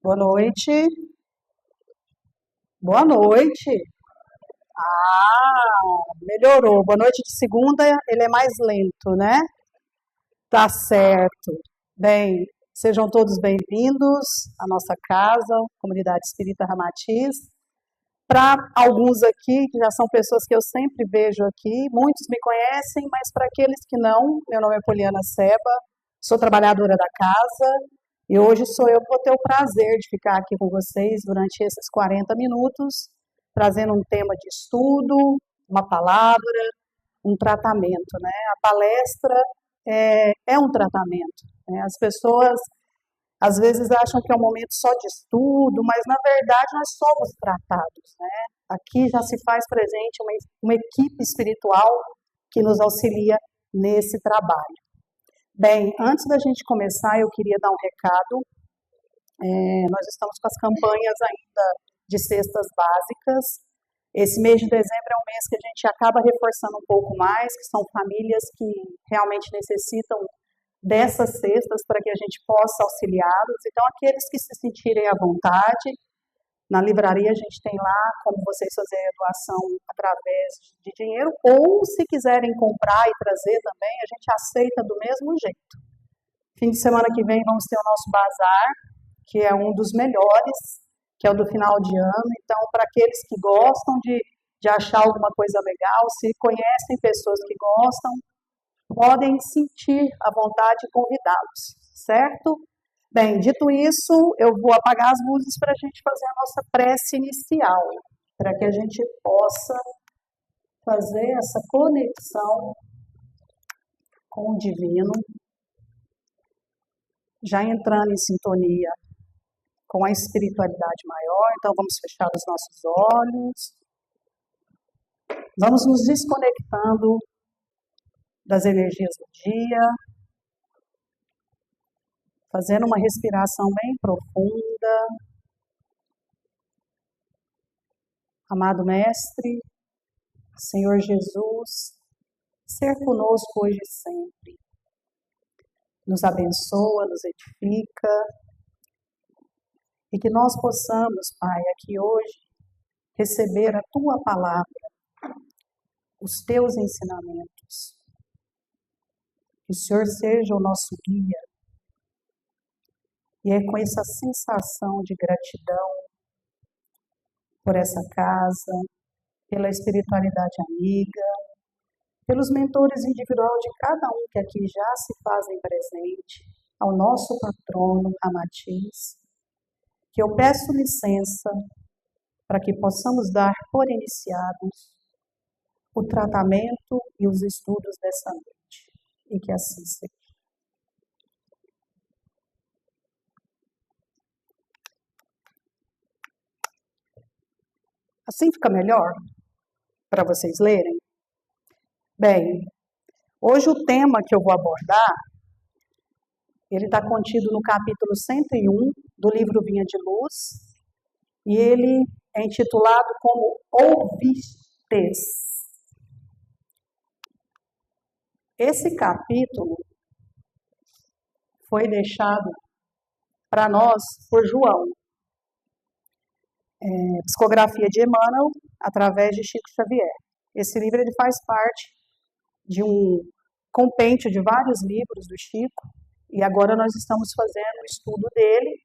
Boa noite. Boa noite. Melhorou. Boa noite de segunda, ele é mais lento, né? Tá certo. Bem, sejam todos bem-vindos à nossa casa, Comunidade Espírita Ramatiz. Para alguns aqui, que já são pessoas que eu sempre vejo aqui, muitos me conhecem, mas para aqueles que não, meu nome é Poliana Seba, sou trabalhadora da casa e hoje sou eu que vou ter o prazer de ficar aqui com vocês durante esses 40 minutos, trazendo um tema de estudo, uma palavra, um tratamento, né? A palestra é um tratamento, né? As pessoas às vezes acham que é um momento só de estudo, mas na verdade nós somos tratados, né? Aqui já se faz presente uma equipe espiritual que nos auxilia nesse trabalho. Bem, antes da gente começar, eu queria dar um recado. Nós estamos com as campanhas ainda de cestas básicas. Esse mês de dezembro é um mês que a gente acaba reforçando um pouco mais, que são famílias que realmente necessitam dessas cestas para que a gente possa auxiliá-los. Então, aqueles que se sentirem à vontade, na livraria a gente tem lá como vocês fazerem a doação através de dinheiro, ou se quiserem comprar e trazer também, a gente aceita do mesmo jeito. Fim de semana que vem vamos ter o nosso bazar, que é um dos melhores, que é o do final de ano. Então, para aqueles que gostam de achar alguma coisa legal, se conhecem pessoas que gostam, podem sentir a vontade de convidá-los, certo? Bem, dito isso, eu vou apagar as luzes para a gente fazer a nossa prece inicial, para que a gente possa fazer essa conexão com o divino, já entrando em sintonia com a espiritualidade maior. Então, vamos fechar os nossos olhos, vamos nos desconectando das energias do dia, fazendo uma respiração bem profunda. Amado Mestre, Senhor Jesus, ser conosco hoje e sempre. Nos abençoa, nos edifica, e que nós possamos, Pai, aqui hoje, receber a Tua palavra, os Teus ensinamentos. Que o Senhor seja o nosso guia. E é com essa sensação de gratidão por essa casa, pela espiritualidade amiga, pelos mentores individuais de cada um que aqui já se fazem presente, ao nosso patrono Ramatiz, que eu peço licença para que possamos dar por iniciados o tratamento e os estudos dessa noite, e que assim seja. Assim fica melhor para vocês lerem? Bem, hoje o tema que eu vou abordar, ele está contido no capítulo 101 do livro Vinha de Luz, e ele é intitulado como Ouvistes. Esse capítulo foi deixado para nós por João, Psicografia de Emmanuel, através de Chico Xavier. Esse livro ele faz parte de um compêndio de vários livros do Chico, e agora nós estamos fazendo o estudo dele,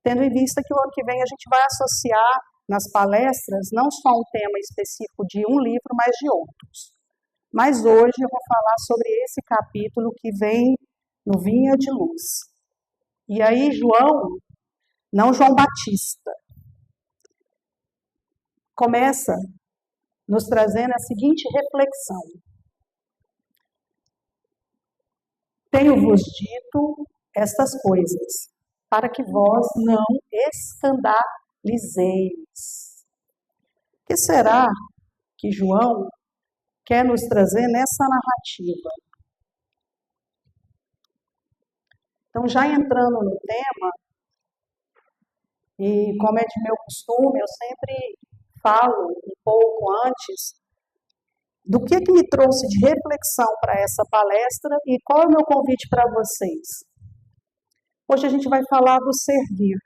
tendo em vista que o ano que vem a gente vai associar nas palestras não só um tema específico de um livro, mas de outros. Mas hoje eu vou falar sobre esse capítulo que vem no Vinha de Luz. E aí João, não João Batista, começa nos trazendo a seguinte reflexão. Tenho-vos dito estas coisas, para que vós não escandalizeis. O que será que João quer nos trazer nessa narrativa? Então, já entrando no tema, e como é de meu costume, eu sempre falo um pouco antes do que me trouxe de reflexão para essa palestra e qual é o meu convite para vocês. Hoje a gente vai falar do servir.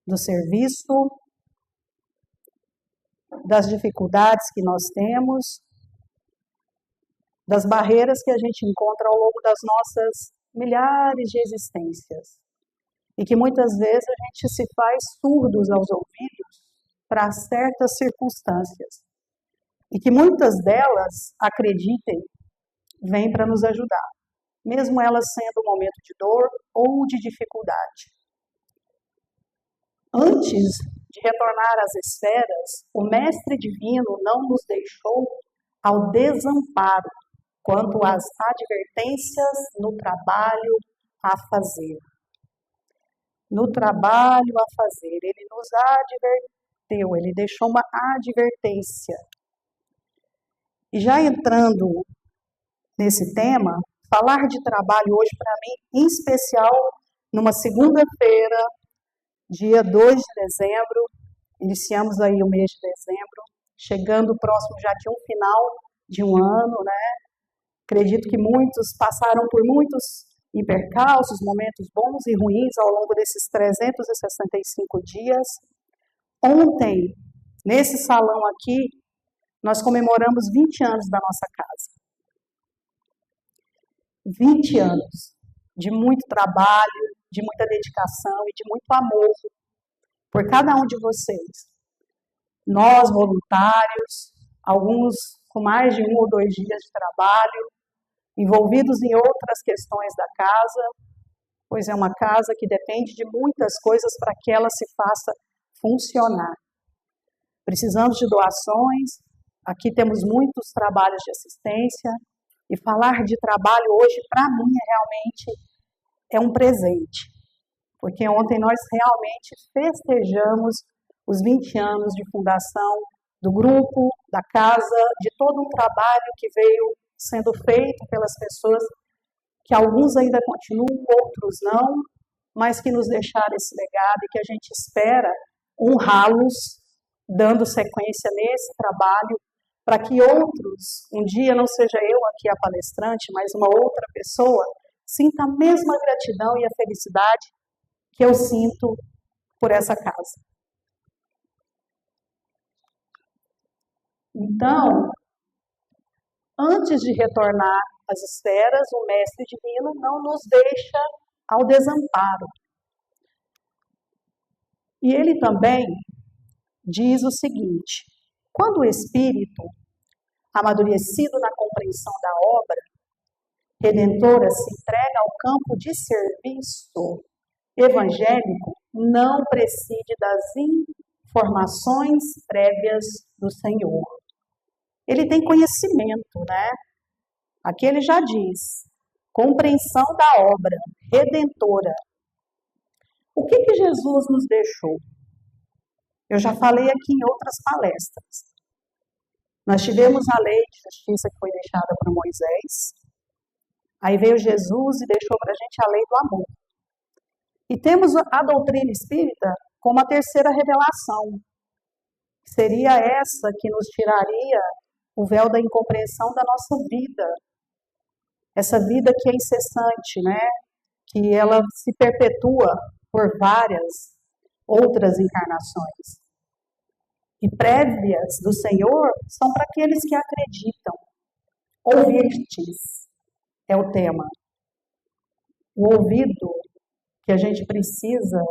do serviço, das dificuldades que nós temos, das barreiras que a gente encontra ao longo das nossas milhares de existências. E que muitas vezes a gente se faz surdos aos ouvidos para certas circunstâncias. E que muitas delas, acreditem, vêm para nos ajudar, mesmo elas sendo um momento de dor ou de dificuldade. Antes de retornar às esferas, o Mestre Divino não nos deixou ao desamparo quanto às advertências no trabalho a fazer. No trabalho a fazer, ele nos adverteu, ele deixou uma advertência. E já entrando nesse tema, falar de trabalho hoje para mim, em especial numa segunda-feira, dia 2 de dezembro, iniciamos aí o mês de dezembro, chegando próximo já de um final de um ano, né? Acredito que muitos passaram por muitos percalços, momentos bons e ruins ao longo desses 365 dias. Ontem, nesse salão aqui, nós comemoramos 20 anos da nossa casa. 20 anos de muito trabalho, de muita dedicação e de muito amor por cada um de vocês. Nós, voluntários, alguns com mais de 1 ou 2 dias de trabalho, envolvidos em outras questões da casa, pois é uma casa que depende de muitas coisas para que ela se faça funcionar. Precisamos de doações, aqui temos muitos trabalhos de assistência, e falar de trabalho hoje, para mim, realmente é um presente, porque ontem nós realmente festejamos os 20 anos de fundação do grupo, da casa, de todo um trabalho que veio sendo feito pelas pessoas, que alguns ainda continuam, outros não, mas que nos deixaram esse legado e que a gente espera honrá-los, dando sequência nesse trabalho, para que outros, um dia não seja eu aqui a palestrante, mas uma outra pessoa, sinta a mesma gratidão e a felicidade que eu sinto por essa casa. Então, antes de retornar às esferas, o Mestre Divino não nos deixa ao desamparo. E ele também diz o seguinte: quando o espírito, amadurecido na compreensão da obra redentora, se entrega ao campo de serviço evangélico, não prescinde das informações prévias do Senhor. Ele tem conhecimento, né? Aqui ele já diz, compreensão da obra redentora. O que Jesus nos deixou? Eu já falei aqui em outras palestras. Nós tivemos a lei de justiça que foi deixada por Moisés. Aí veio Jesus e deixou para a gente a lei do amor. E temos a doutrina espírita como a terceira revelação. Seria essa que nos tiraria o véu da incompreensão da nossa vida. Essa vida que é incessante, né? Que ela se perpetua por várias outras encarnações. E prévias do Senhor são para aqueles que acreditam. Ouvirtes é o tema. O ouvido que a gente precisa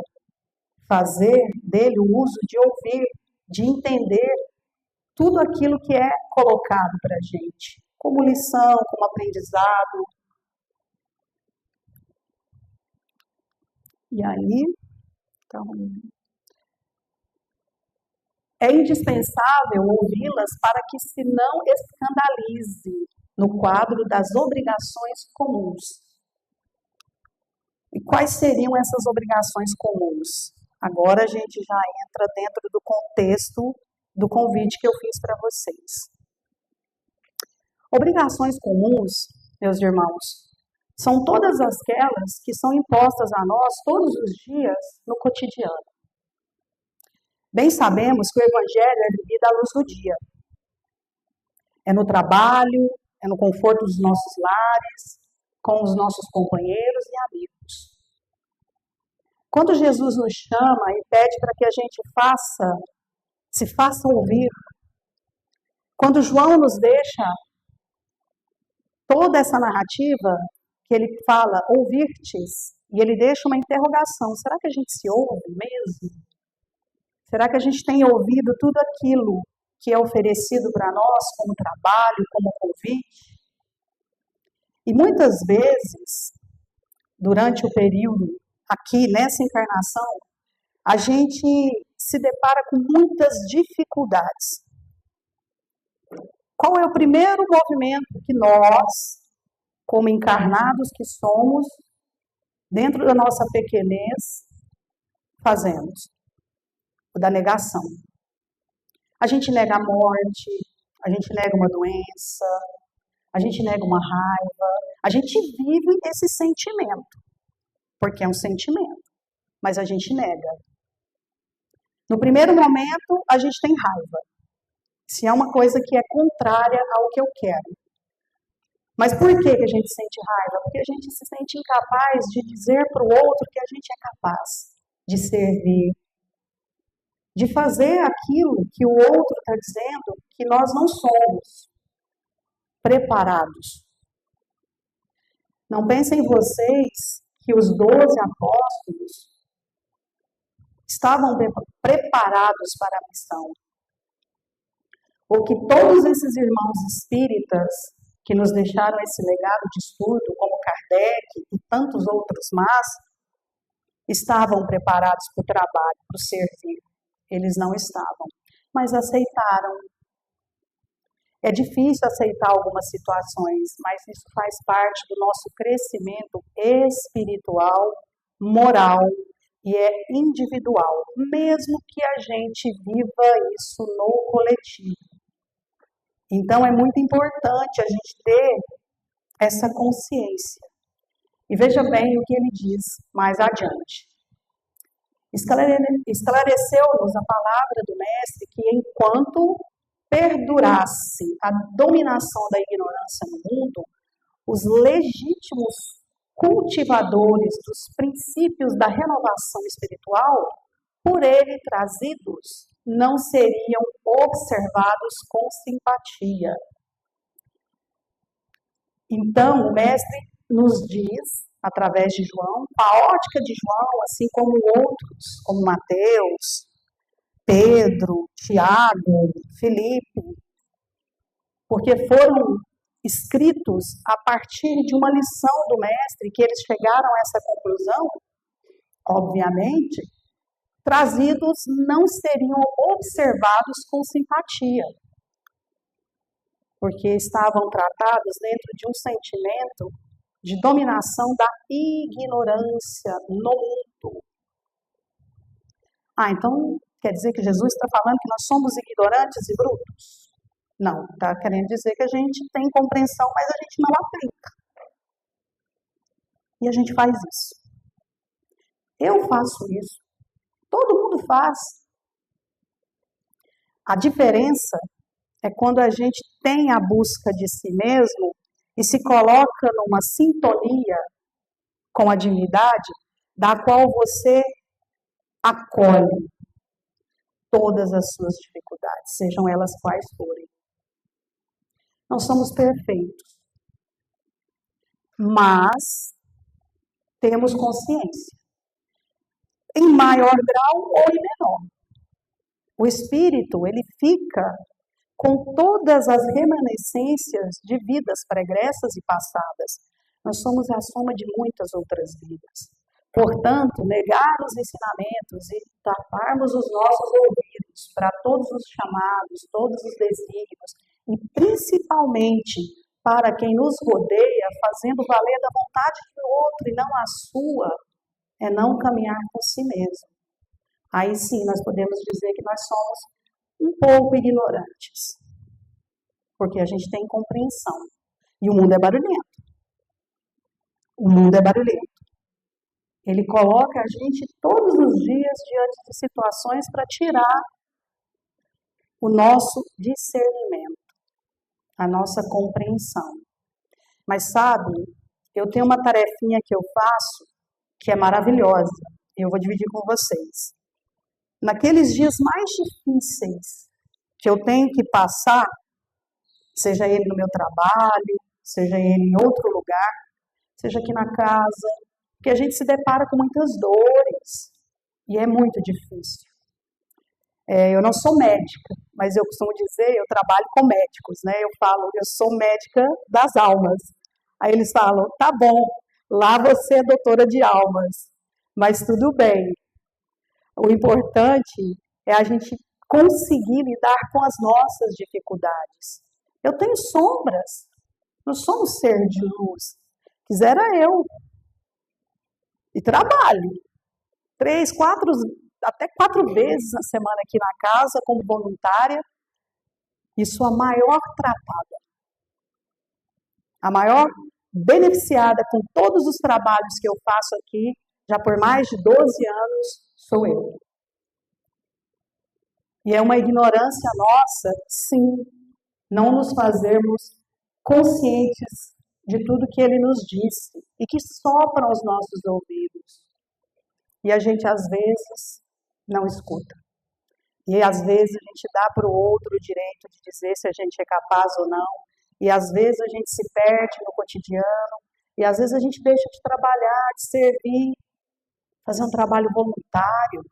fazer dele, o uso de ouvir, de entender tudo aquilo que é colocado para a gente, como lição, como aprendizado. E aí, então, é indispensável ouvi-las para que se não escandalize no quadro das obrigações comuns. E quais seriam essas obrigações comuns? Agora a gente já entra dentro do contexto do convite que eu fiz para vocês. Obrigações comuns, meus irmãos, são todas aquelas que são impostas a nós todos os dias no cotidiano. Bem sabemos que o Evangelho é vivido à luz do dia. É no trabalho, é no conforto dos nossos lares, com os nossos companheiros e amigos. Quando Jesus nos chama e pede para que a gente se faça ouvir, quando João nos deixa toda essa narrativa, que ele fala, ouvir-tes, e ele deixa uma interrogação, será que a gente se ouve mesmo? Será que a gente tem ouvido tudo aquilo que é oferecido para nós como trabalho, como convite? E muitas vezes, durante o período aqui, nessa encarnação, a gente se depara com muitas dificuldades. Qual é o primeiro movimento que nós, como encarnados que somos, dentro da nossa pequenez, fazemos? O da negação. A gente nega a morte, a gente nega uma doença, a gente nega uma raiva, a gente vive esse sentimento, porque é um sentimento, mas a gente nega. No primeiro momento, a gente tem raiva, se é uma coisa que é contrária ao que eu quero. Mas por que a gente sente raiva? Porque a gente se sente incapaz de dizer para o outro que a gente é capaz de servir, de fazer aquilo que o outro está dizendo que nós não somos preparados. Não pensem vocês que os 12 apóstolos estavam preparados para a missão. Ou que todos esses irmãos espíritas que nos deixaram esse legado de estudo, como Kardec e tantos outros mais, estavam preparados para o trabalho, para o servir. Eles não estavam, mas aceitaram. É difícil aceitar algumas situações, mas isso faz parte do nosso crescimento espiritual, moral e é individual, mesmo que a gente viva isso no coletivo. Então é muito importante a gente ter essa consciência. E veja bem o que ele diz mais adiante. Esclareceu-nos a palavra do Mestre que enquanto perdurasse a dominação da ignorância no mundo, os legítimos cultivadores dos princípios da renovação espiritual, por ele trazidos, não seriam observados com simpatia. Então, o Mestre nos diz, através de João, a ótica de João, assim como outros, como Mateus, Pedro, Tiago, Filipe, porque foram escritos a partir de uma lição do Mestre, que eles chegaram a essa conclusão, obviamente, trazidos não seriam observados com simpatia, porque estavam tratados dentro de um sentimento de dominação da ignorância no mundo. Então quer dizer que Jesus está falando que nós somos ignorantes e brutos? Não, está querendo dizer que a gente tem compreensão, mas a gente não aplica. E a gente faz isso. Eu faço isso. Todo mundo faz. A diferença é quando a gente tem a busca de si mesmo e se coloca numa sintonia com a divindade, da qual você acolhe todas as suas dificuldades, sejam elas quais forem. Não somos perfeitos, mas temos consciência, em maior grau ou em menor. O espírito, ele fica com todas as remanescências de vidas pregressas e passadas. Nós somos a soma de muitas outras vidas. Portanto, negar os ensinamentos e taparmos os nossos ouvidos para todos os chamados, todos os desígnios, e principalmente para quem nos rodeia, fazendo valer da vontade do outro e não a sua, é não caminhar por si mesmo. Aí sim, nós podemos dizer que nós somos um pouco ignorantes, porque a gente tem compreensão. E o mundo é barulhento. O mundo é barulhento. Ele coloca a gente todos os dias diante de situações para tirar o nosso discernimento, a nossa compreensão. Mas sabe, eu tenho uma tarefinha que eu faço que é maravilhosa. eu vou dividir com vocês. Naqueles dias mais difíceis que eu tenho que passar, seja ele no meu trabalho, seja ele em outro lugar, seja aqui na casa, que a gente se depara com muitas dores e é muito difícil. Eu não sou médica, mas eu costumo dizer, eu trabalho com médicos, né? Eu falo, eu sou médica das almas. Aí eles falam, tá bom, lá você é doutora de almas, mas tudo bem. O importante é a gente conseguir lidar com as nossas dificuldades. Eu tenho sombras, não sou um ser de luz. Quisera eu. E trabalho. 3, 4, até 4 vezes na semana aqui na casa, como voluntária. E sou a maior tratada. A maior beneficiada com todos os trabalhos que eu faço aqui, já por mais de 12 anos, sou eu. E é uma ignorância nossa, sim, não nos fazermos conscientes de tudo que ele nos disse e que sopra aos nossos ouvidos. E a gente, às vezes, não escuta. E, às vezes, a gente dá para o outro o direito de dizer se a gente é capaz ou não. E, às vezes, a gente se perde no cotidiano. E, às vezes, a gente deixa de trabalhar, de servir, fazer um trabalho voluntário.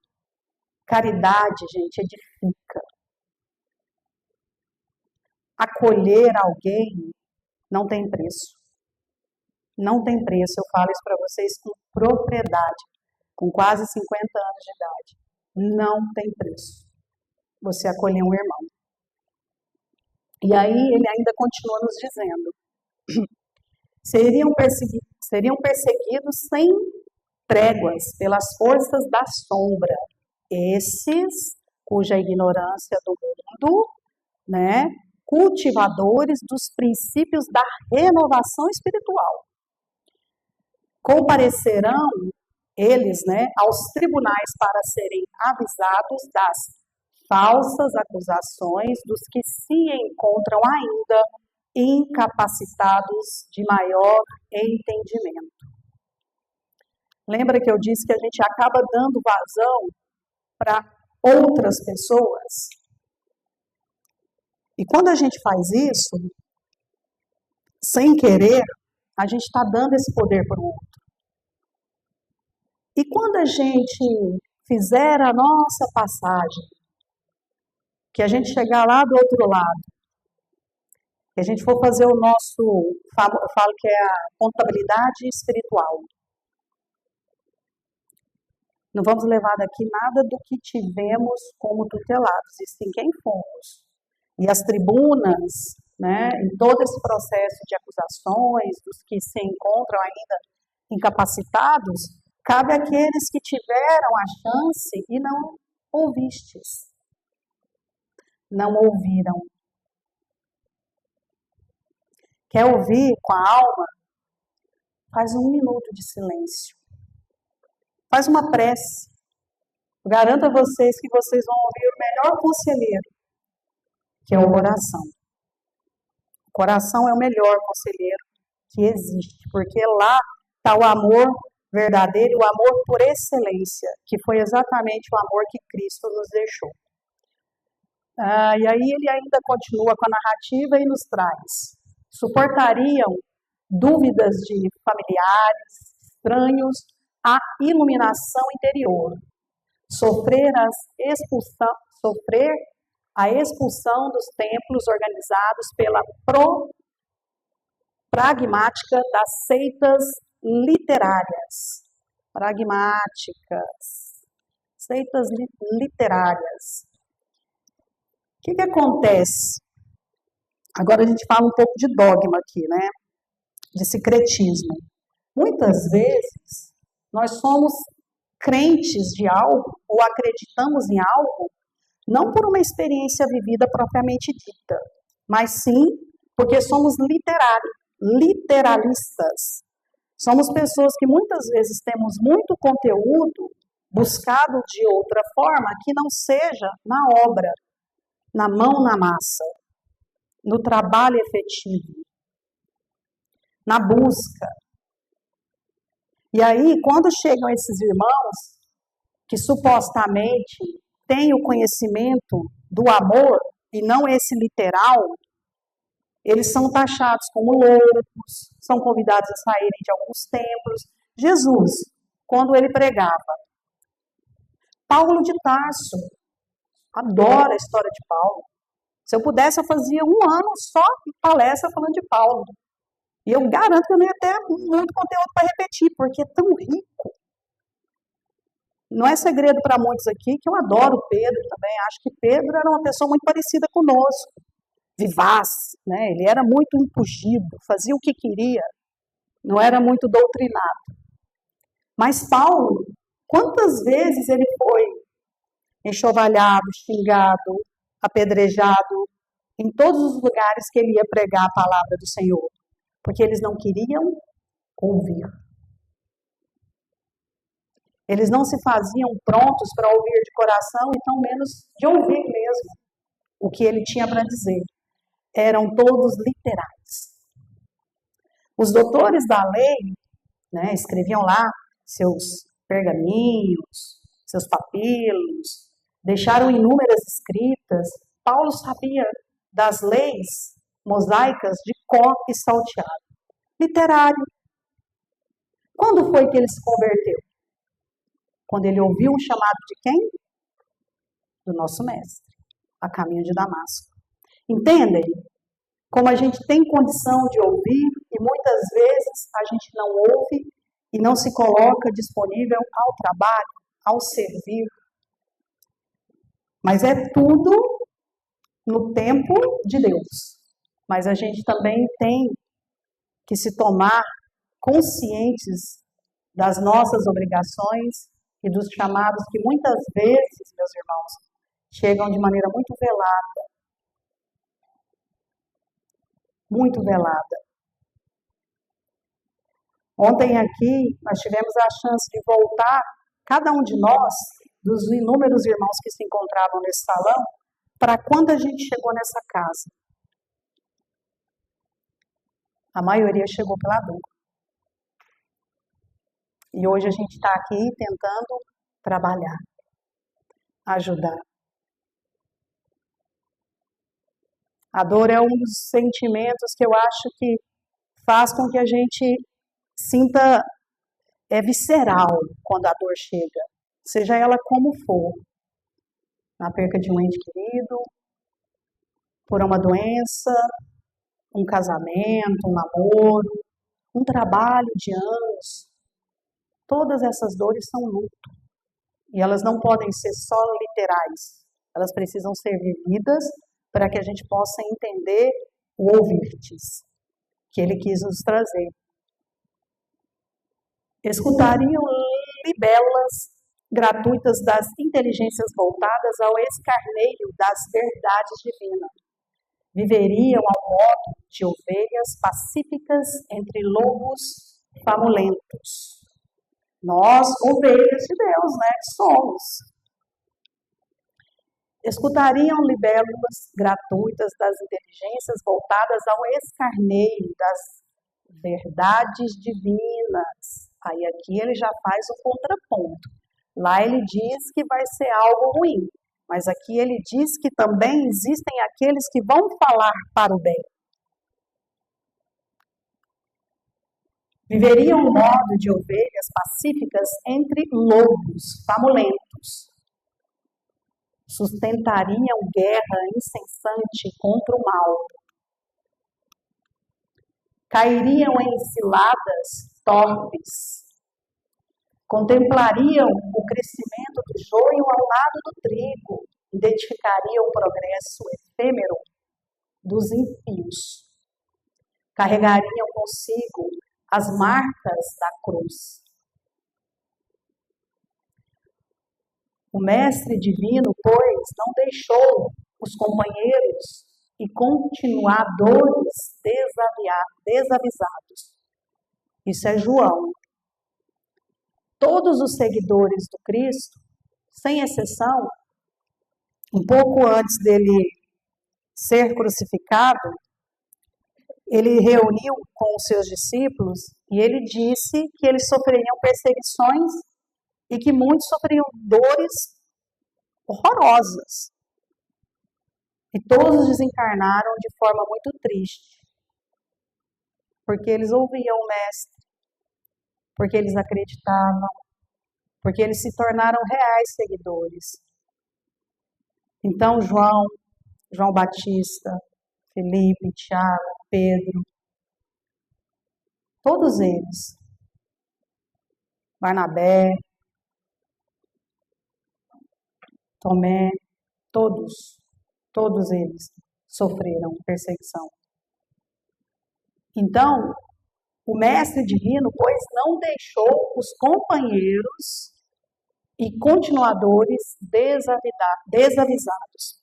Caridade, gente, edifica. Acolher alguém não tem preço. Não tem preço, eu falo isso para vocês com propriedade, com quase 50 anos de idade. Não tem preço você acolher um irmão. E aí ele ainda continua nos dizendo, seriam perseguidos sem tréguas pelas forças da sombra, esses cuja ignorância do mundo, né, cultivadores dos princípios da renovação espiritual. Comparecerão eles, né, aos tribunais para serem avisados das falsas acusações dos que se encontram ainda incapacitados de maior entendimento. Lembra que eu disse que a gente acaba dando vazão para outras pessoas? E quando a gente faz isso, sem querer, a gente está dando esse poder para o outro. E quando a gente fizer a nossa passagem, que a gente chegar lá do outro lado, que a gente for fazer o nosso, eu falo que é a contabilidade espiritual. Não vamos levar daqui nada do que tivemos como tutelados, e sim quem fomos. E as tribunas, né, em todo esse processo de acusações, dos que se encontram ainda incapacitados, cabe àqueles que tiveram a chance e não ouvistes. Não ouviram. Quer ouvir com a alma? Faz 1 minuto de silêncio. Faz uma prece. Eu garanto a vocês que vocês vão ouvir o melhor conselheiro, que é o coração. O coração é o melhor conselheiro que existe, porque lá está o amor verdadeiro, o amor por excelência, que foi exatamente o amor que Cristo nos deixou. E aí ele ainda continua com a narrativa e nos traz. Suportariam dúvidas de familiares, estranhos, a iluminação interior, sofrer a expulsão dos templos organizados pela pragmática das seitas literárias. Pragmáticas. Seitas literárias. O que acontece? Agora a gente fala um pouco de dogma aqui, né? De secretismo. Muitas vezes nós somos crentes de algo ou acreditamos em algo não por uma experiência vivida propriamente dita, mas sim porque somos literalistas. Somos pessoas que muitas vezes temos muito conteúdo buscado de outra forma que não seja na obra, na mão na massa, no trabalho efetivo, na busca. E aí, quando chegam esses irmãos que supostamente têm o conhecimento do amor, e não esse literal, eles são taxados como loucos, são convidados a saírem de alguns templos. Jesus, quando ele pregava, Paulo de Tarso, adoro a história de Paulo. Se eu pudesse, eu fazia um ano só de palestra falando de Paulo. E eu garanto que eu não ia ter muito conteúdo para repetir, porque é tão rico. Não é segredo para muitos aqui que eu adoro Pedro também. Acho que Pedro era uma pessoa muito parecida conosco. Vivaz, né? Ele era muito impugido, fazia o que queria, não era muito doutrinado. Mas Paulo, quantas vezes ele foi enxovalhado, xingado, apedrejado, em todos os lugares que ele ia pregar a palavra do Senhor, porque eles não queriam ouvir. Eles não se faziam prontos para ouvir de coração e tão menos de ouvir mesmo o que ele tinha para dizer. Eram todos literais. Os doutores da lei, né, escreviam lá seus pergaminhos, seus papilos, deixaram inúmeras escritas. Paulo sabia das leis mosaicas de cor e salteado. Literário. Quando foi que ele se converteu? Quando ele ouviu um chamado de quem? Do nosso mestre, a caminho de Damasco. Entendem? Como a gente tem condição de ouvir e muitas vezes a gente não ouve e não se coloca disponível ao trabalho, ao servir. Mas é tudo no tempo de Deus. Mas a gente também tem que se tomar conscientes das nossas obrigações e dos chamados que muitas vezes, meus irmãos, chegam de maneira muito velada. Muito velada. Ontem aqui nós tivemos a chance de voltar, cada um de nós, dos inúmeros irmãos que se encontravam nesse salão, para quando a gente chegou nessa casa. A maioria chegou pela dor. E hoje a gente está aqui tentando trabalhar, ajudar. A dor é um dos sentimentos que eu acho que faz com que a gente sinta, visceral quando a dor chega, seja ela como for. Na perca de um ente querido, por uma doença, um casamento, um namoro, um trabalho de anos. Todas essas dores são luto. E elas não podem ser só literais. Elas precisam ser vividas para que a gente possa entender o ouvirtes que ele quis nos trazer. Escutariam libelas gratuitas das inteligências voltadas ao escarneio das verdades divinas. Viveriam ao modo de ovelhas pacíficas entre lobos famulentos. Nós, ovelhas de Deus, né, somos. Escutariam libelas gratuitas das inteligências voltadas ao escarneio das verdades divinas. Aí aqui ele já faz o contraponto. Lá ele diz que vai ser algo ruim, mas aqui ele diz que também existem aqueles que vão falar para o bem. Viveriam um modo de ovelhas pacíficas entre lobos famulentos. Sustentariam guerra incessante contra o mal. Cairiam em ciladas torpes. Contemplariam o crescimento do joio ao lado do trigo. Identificariam o progresso efêmero dos ímpios. Carregariam consigo as marcas da cruz. O Mestre Divino, pois, não deixou os companheiros e continuadores desavisados. Isso é João. Todos os seguidores do Cristo, sem exceção, um pouco antes dele ser crucificado, ele reuniu com os seus discípulos e ele disse que eles sofreriam perseguições e que muitos sofriam dores horrorosas. E todos desencarnaram de forma muito triste, porque eles ouviam o Mestre, porque eles acreditavam, porque eles se tornaram reais seguidores. Então, João Batista, Felipe, Tiago, Pedro, todos eles, Barnabé, Tomé, todos eles sofreram perseguição. Então, o Mestre Divino, pois, não deixou os companheiros e continuadores desavisados.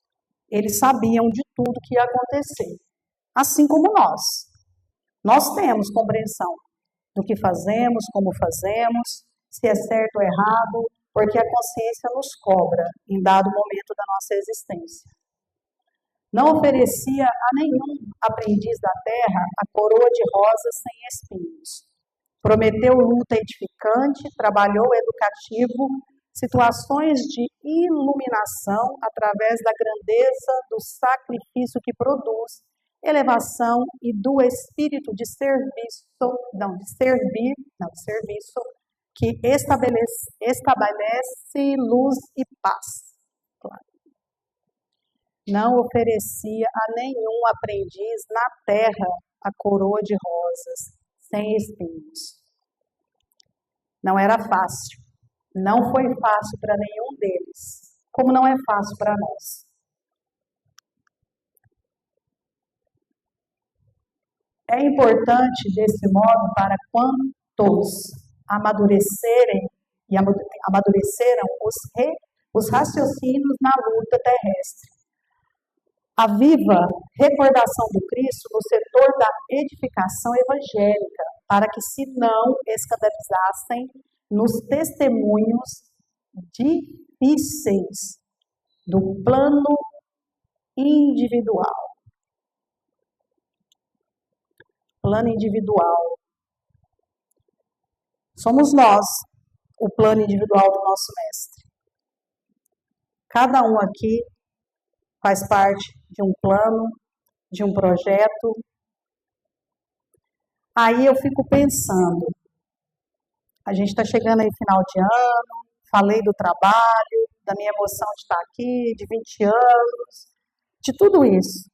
Eles sabiam de tudo que ia acontecer, assim como nós. Nós temos compreensão do que fazemos, como fazemos, se é certo ou errado, porque a consciência nos cobra em dado momento da nossa existência. Não oferecia a nenhum aprendiz da terra a coroa de rosas sem espinhos. Prometeu luta edificante, trabalhou educativo, situações de iluminação através da grandeza do sacrifício que produz, elevação e do espírito de serviço, que estabelece luz e paz. Claro. Não oferecia a nenhum aprendiz na terra a coroa de rosas, sem espinhos. Não era fácil. Não foi fácil para nenhum deles, como não é fácil para nós. É importante, desse modo, para quantos amadureceram os raciocínios na luta terrestre. A viva recordação do Cristo no setor da edificação evangélica, para que se não escandalizassem nos testemunhos difíceis do plano individual. Plano individual. Somos nós, o plano individual do nosso Mestre. Cada um aqui faz parte de um plano, de um projeto. Aí eu fico pensando, a gente está chegando aí final de ano, falei do trabalho, da minha emoção de estar aqui, de 20 anos, de tudo isso.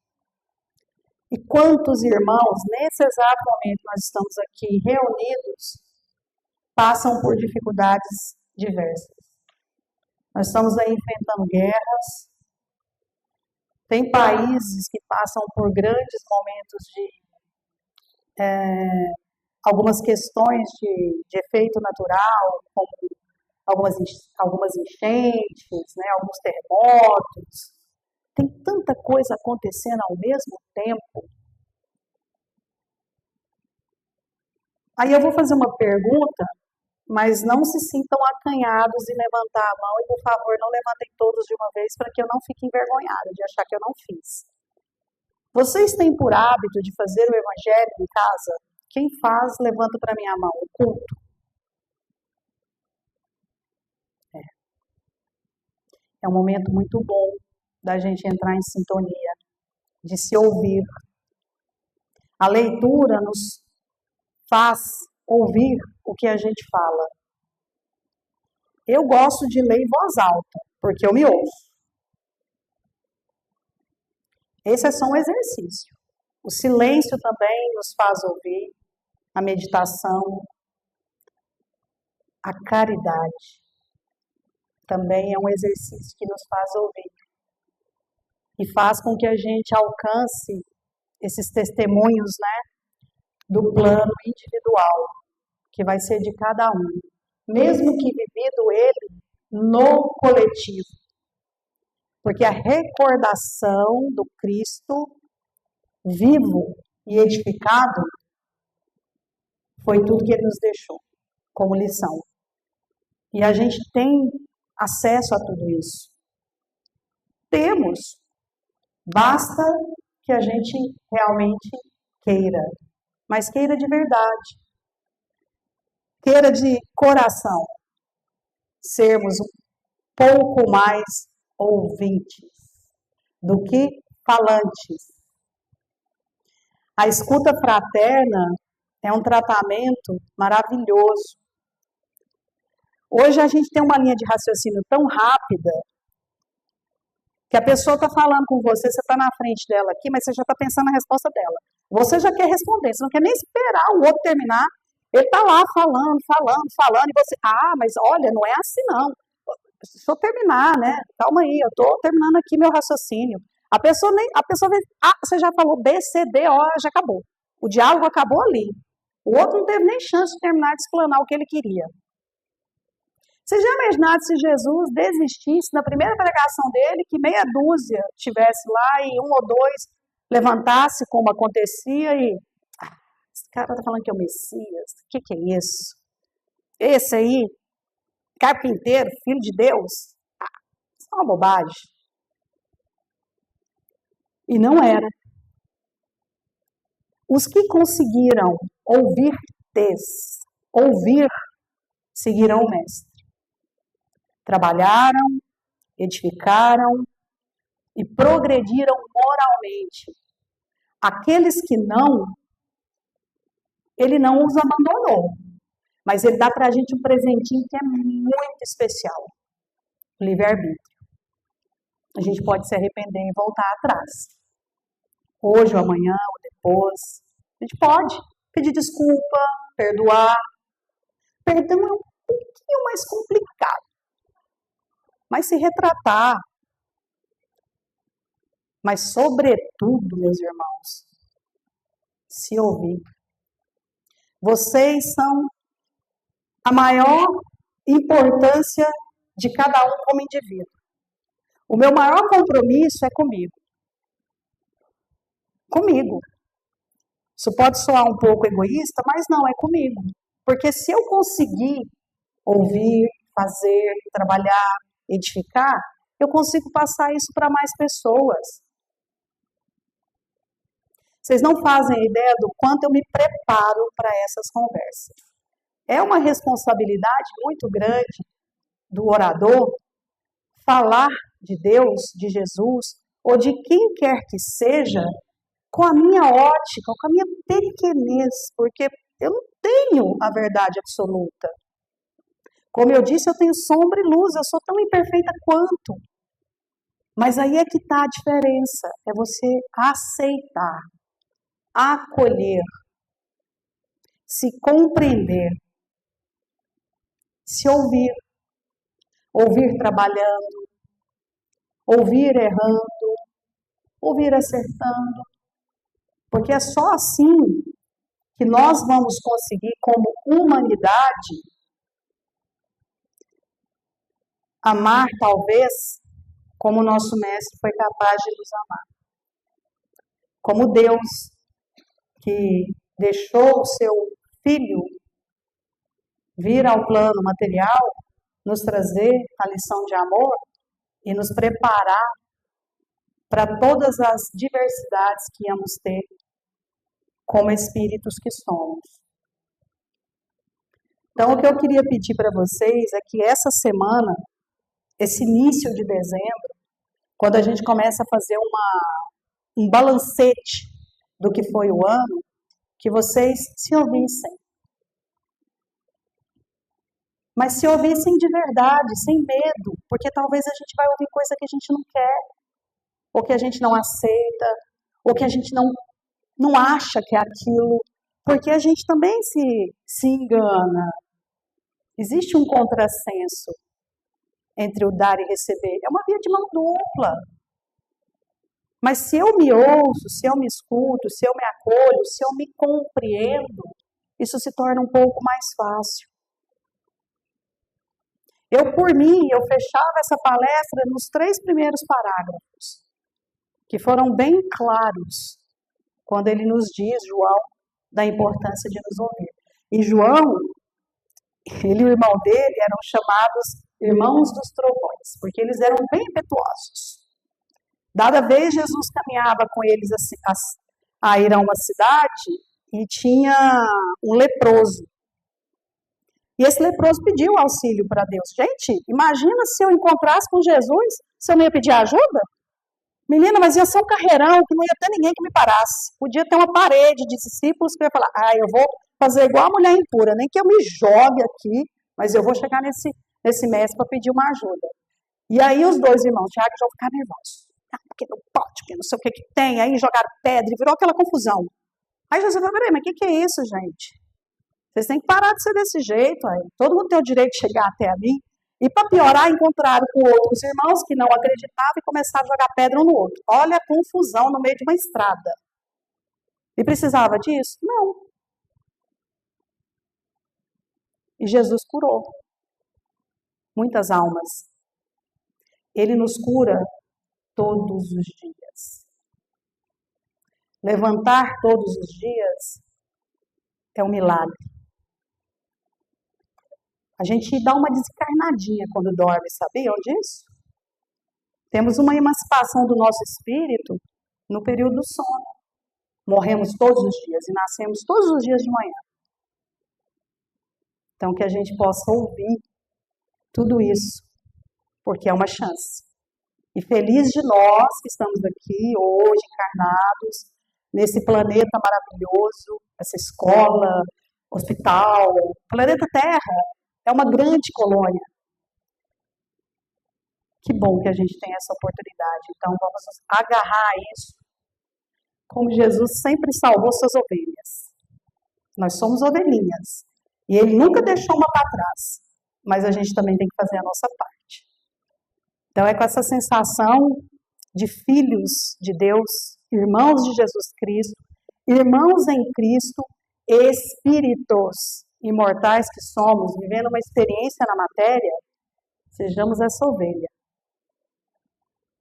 E quantos irmãos, nesse exato momento que nós estamos aqui reunidos, passam por dificuldades diversas. Nós estamos aí enfrentando guerras, tem países que passam por grandes momentos de algumas questões de efeito natural, como algumas enchentes, né, alguns terremotos. Tem tanta coisa acontecendo ao mesmo tempo. Aí eu vou fazer uma pergunta, mas não se sintam acanhados em levantar a mão e, por favor, não levantem todos de uma vez para que eu não fique envergonhada de achar que eu não fiz. Vocês têm por hábito de fazer o evangelho em casa? Quem faz, levanta para mim a mão. O culto. É um momento muito bom da gente entrar em sintonia, de se ouvir. A leitura nos faz ouvir o que a gente fala. Eu gosto de ler em voz alta, porque eu me ouço. Esse é só um exercício. O silêncio também nos faz ouvir, a meditação, a caridade também é um exercício que nos faz ouvir e faz com que a gente alcance esses testemunhos, né, do plano individual, que vai ser de cada um, mesmo que vivido ele no coletivo. Porque a recordação do Cristo vivo e edificado foi tudo que ele nos deixou como lição. E a gente tem acesso a tudo isso. Temos. Basta que a gente realmente queira. Mas queira de verdade. Queira de coração. sermos um pouco mais ouvintes do que falantes. A escuta fraterna é um tratamento maravilhoso. Hoje a gente tem uma linha de raciocínio tão rápida que a pessoa está falando com você, você está na frente dela aqui, mas você já está pensando na resposta dela. Você já quer responder, você não quer nem esperar o outro terminar. Ele está lá falando, e você, mas olha, não é assim não. Deixa eu terminar, né? Calma aí, eu estou terminando aqui meu raciocínio. A pessoa vê, você já falou B, C, D, O, já acabou. O diálogo acabou ali. O outro não teve nem chance de terminar de explanar o que ele queria. Você já imaginaram se Jesus desistisse na primeira pregação dele, que meia dúzia estivesse lá e um ou dois levantasse como acontecia e... esse cara está falando que é o Messias, o que é isso? Esse aí, carpinteiro, filho de Deus? Isso é uma bobagem. E não era. Os que conseguiram ouvir, seguirão o Mestre. Trabalharam, edificaram e progrediram moralmente. Aqueles que não, ele não os abandonou, mas ele dá para a gente um presentinho que é muito especial, o livre-arbítrio. A gente pode se arrepender e voltar atrás. Hoje ou amanhã ou depois. A gente pode pedir desculpa, perdoar. Perdão é um pouquinho mais complicado. Mas se retratar. Mas, sobretudo, meus irmãos, se ouvir. Vocês são a maior importância de cada um como indivíduo. O meu maior compromisso é comigo. Comigo. Isso pode soar um pouco egoísta, mas não, é comigo. Porque se eu conseguir ouvir, fazer, trabalhar, edificar, eu consigo passar isso para mais pessoas. Vocês não fazem ideia do quanto eu me preparo para essas conversas. É uma responsabilidade muito grande do orador falar de Deus, de Jesus, ou de quem quer que seja, com a minha ótica, com a minha pequenez, porque eu não tenho a verdade absoluta. Como eu disse, eu tenho sombra e luz, eu sou tão imperfeita quanto. Mas aí é que está a diferença, é você aceitar, acolher, se compreender, se ouvir, ouvir trabalhando, ouvir errando, ouvir acertando, porque é só assim que nós vamos conseguir, como humanidade, amar talvez como o nosso Mestre foi capaz de nos amar. Como Deus que deixou o seu Filho vir ao plano material, nos trazer a lição de amor e nos preparar para todas as diversidades que íamos ter como espíritos que somos. Então, o que eu queria pedir para vocês é que essa semana, esse início de dezembro, quando a gente começa a fazer um balancete do que foi o ano, que vocês se ouvissem. Mas se ouvissem de verdade, sem medo, porque talvez a gente vai ouvir coisa que a gente não quer, ou que a gente não aceita, ou que a gente não acha que é aquilo, porque a gente também se engana. Existe um contrassenso entre o dar e receber. É uma via de mão dupla. Mas se eu me ouço, se eu me escuto, se eu me acolho, se eu me compreendo, isso se torna um pouco mais fácil. Eu, por mim, eu fechava essa palestra nos 3 primeiros parágrafos, que foram bem claros, quando ele nos diz, João, da importância de nos ouvir. E João, ele e o irmão dele eram chamados irmãos dos trovões, porque eles eram bem impetuosos. Dada vez, Jesus caminhava com eles a ir a uma cidade e tinha um leproso. E esse leproso pediu auxílio para Deus. Gente, imagina se eu encontrasse com Jesus, se eu não ia pedir ajuda? Menina, mas ia ser um carreirão que não ia ter ninguém que me parasse. Podia ter uma parede de discípulos que ia falar, eu vou fazer igual a mulher impura, nem que eu me jogue aqui, mas eu vou chegar nesse mestre para pedir uma ajuda. E aí os dois irmãos, Tiago e João, ficaram nervosos. Porque não pode, porque não sei o que tem. Aí jogaram pedra e virou aquela confusão. Aí Jesus falou, peraí, mas o que é isso, gente? Vocês têm que parar de ser desse jeito. Aí. Todo mundo tem o direito de chegar até ali. E para piorar, encontraram com outros irmãos que não acreditavam e começaram a jogar pedra um no outro. Olha a confusão no meio de uma estrada. E precisava disso? Não. E Jesus curou muitas almas. Ele nos cura todos os dias. Levantar todos os dias é um milagre. A gente dá uma desencarnadinha quando dorme, sabiam disso? Temos uma emancipação do nosso espírito no período do sono. Morremos todos os dias e nascemos todos os dias de manhã. Então, que a gente possa ouvir tudo isso, porque é uma chance. E feliz de nós que estamos aqui hoje, encarnados, nesse planeta maravilhoso, essa escola, hospital, planeta Terra, é uma grande colônia. Que bom que a gente tem essa oportunidade. Então, vamos agarrar isso, como Jesus sempre salvou suas ovelhas. Nós somos ovelhinhas. E Ele nunca deixou uma para trás. Mas a gente também tem que fazer a nossa parte. Então, é com essa sensação de filhos de Deus, irmãos de Jesus Cristo, irmãos em Cristo, espíritos imortais que somos, vivendo uma experiência na matéria, sejamos essa ovelha.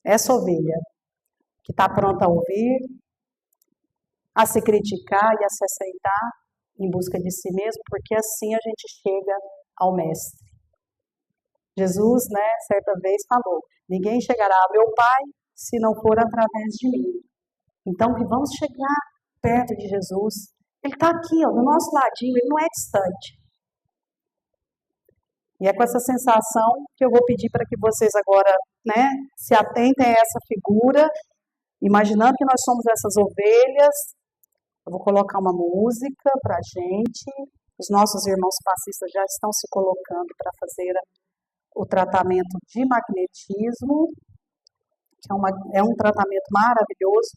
Essa ovelha que está pronta a ouvir, a se criticar e a se aceitar em busca de si mesmo, porque assim a gente chega ao Mestre. Jesus, certa vez falou, ninguém chegará ao meu Pai se não for através de mim. Então, que vamos chegar perto de Jesus. Ele está aqui, do nosso ladinho, ele não é distante. E é com essa sensação que eu vou pedir para que vocês agora, se atentem a essa figura, imaginando que nós somos essas ovelhas. Eu vou colocar uma música para a gente. Os nossos irmãos passistas já estão se colocando para fazer o tratamento de magnetismo, que é um tratamento maravilhoso,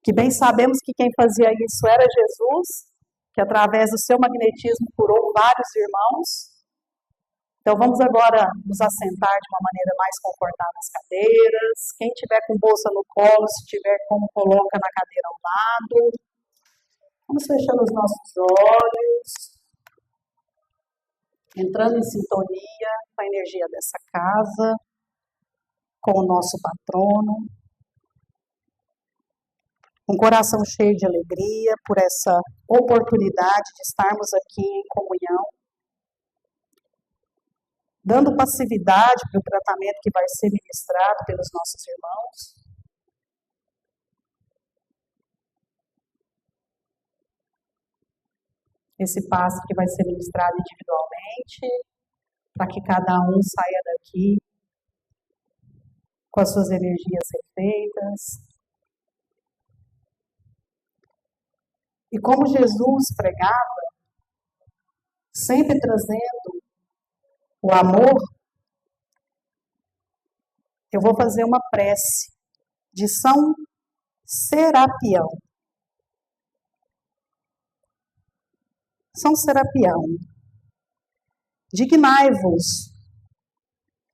que bem sabemos que quem fazia isso era Jesus, que através do seu magnetismo curou vários irmãos. Então vamos agora nos assentar de uma maneira mais confortável nas cadeiras. Quem tiver com bolsa no colo, se tiver como, coloca na cadeira ao lado. Vamos fechando os nossos olhos, entrando em sintonia com a energia dessa casa, com o nosso patrono. Um coração cheio de alegria por essa oportunidade de estarmos aqui em comunhão, dando passividade para o tratamento que vai ser ministrado pelos nossos irmãos. Esse passe que vai ser ministrado individualmente, para que cada um saia daqui com as suas energias refeitas. E como Jesus pregava, sempre trazendo o amor, eu vou fazer uma prece de São Serapião. São Serapião, dignai-vos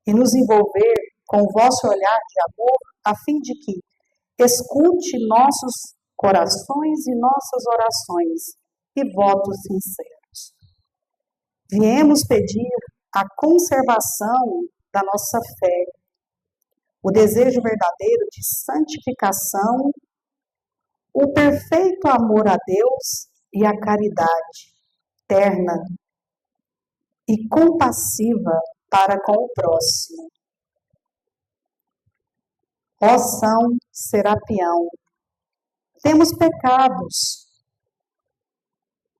e nos envolver com o vosso olhar de amor, a fim de que escute nossos corações e nossas orações e votos sinceros. Viemos pedir a conservação da nossa fé, o desejo verdadeiro de santificação, o perfeito amor a Deus e a caridade terna e compassiva para com o próximo. Ó São Serapião, temos pecados,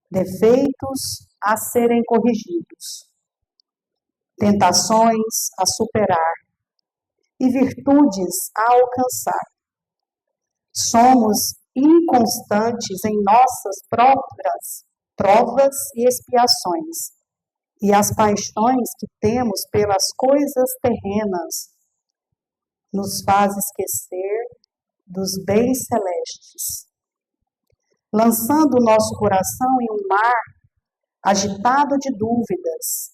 defeitos, a serem corrigidos, tentações a superar e virtudes a alcançar. Somos inconstantes em nossas próprias provas e expiações, e as paixões que temos pelas coisas terrenas nos faz esquecer dos bens celestes, lançando o nosso coração em um mar agitado de dúvidas,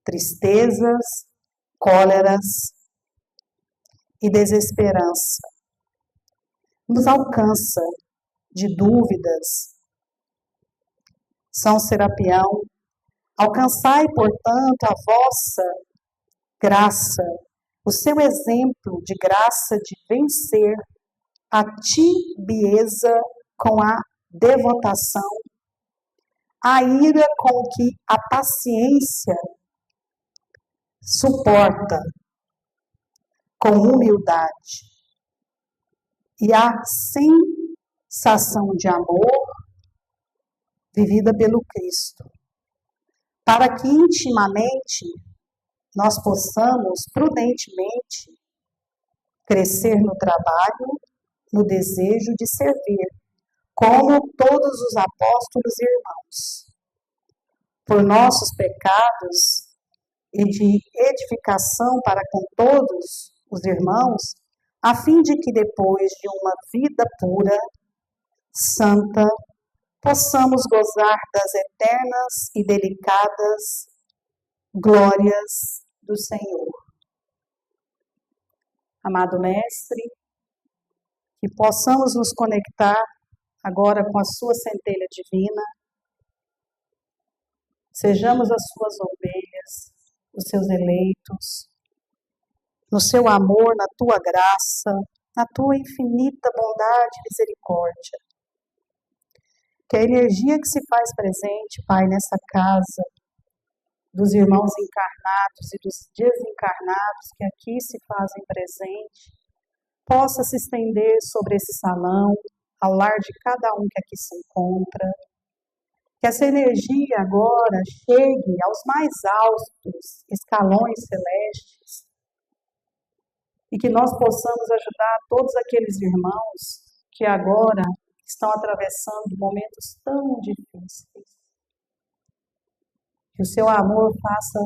tristezas, cóleras e desesperança. Nos alcança de dúvidas. São Serapião, alcançai, portanto, a vossa graça, o seu exemplo de graça de vencer a tibieza com a devotação, a ira com que a paciência suporta com humildade e a sensação de amor vivida pelo Cristo, para que intimamente nós possamos prudentemente crescer no trabalho, no desejo de servir, como todos os apóstolos e irmãos, por nossos pecados e de edificação para com todos os irmãos, a fim de que depois de uma vida pura, santa, possamos gozar das eternas e delicadas glórias do Senhor. Amado Mestre, que possamos nos conectar agora com a sua centelha divina, sejamos as suas ovelhas, os seus eleitos, no seu amor, na tua graça, na tua infinita bondade e misericórdia. Que a energia que se faz presente, Pai, nessa casa, dos irmãos encarnados e dos desencarnados que aqui se fazem presente, possa se estender sobre esse salão, ao lar de cada um que aqui se encontra. Que essa energia agora chegue aos mais altos escalões celestes e que nós possamos ajudar todos aqueles irmãos que agora estão atravessando momentos tão difíceis. Que o seu amor faça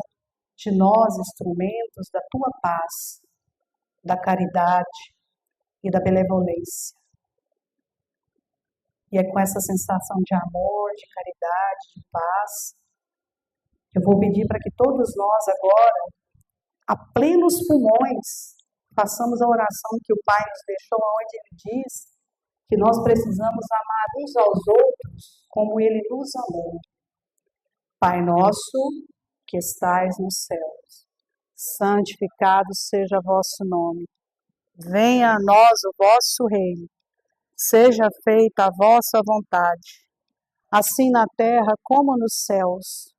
de nós instrumentos da tua paz, da caridade e da benevolência. E é com essa sensação de amor, de caridade, de paz, que eu vou pedir para que todos nós agora, a plenos pulmões, façamos a oração que o Pai nos deixou, onde Ele diz que nós precisamos amar uns aos outros como Ele nos amou. Pai nosso, que estais nos céus, santificado seja vosso nome. Venha a nós o vosso reino. Seja feita a vossa vontade, assim na terra como nos céus.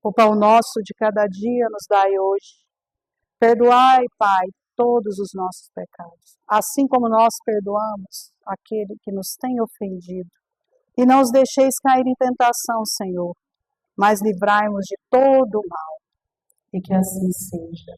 O pão nosso de cada dia nos dai hoje. Perdoai, Pai, todos os nossos pecados, assim como nós perdoamos aquele que nos tem ofendido. E não os deixeis cair em tentação, Senhor, mas livrai-nos de todo o mal. E que assim seja.